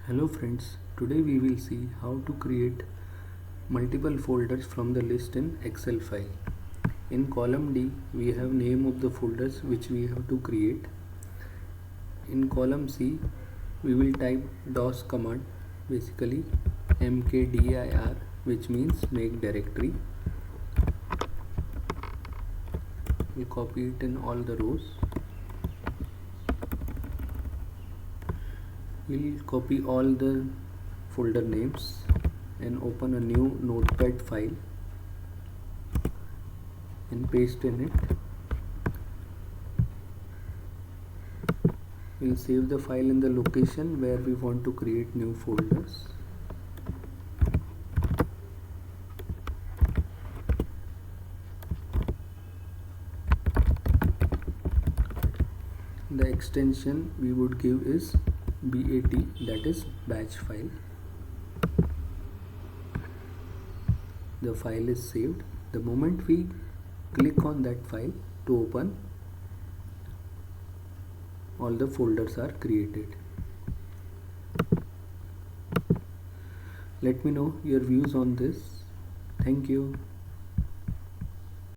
Hello friends, today we will see how to create multiple folders from the list in Excel file. In column D, we have name of the folders which we have to create. In column C, we will type DOS command, basically mkdir, which means make directory. We copy it in all the rows. We'll copy all the folder names and open a new notepad file and paste in it. We'll save the file in the location where we want to create new folders. The extension we would give is BAT, that is batch file. The file is saved. The moment we click on that file to open, all the folders are created. Let me know your views on this. Thank you.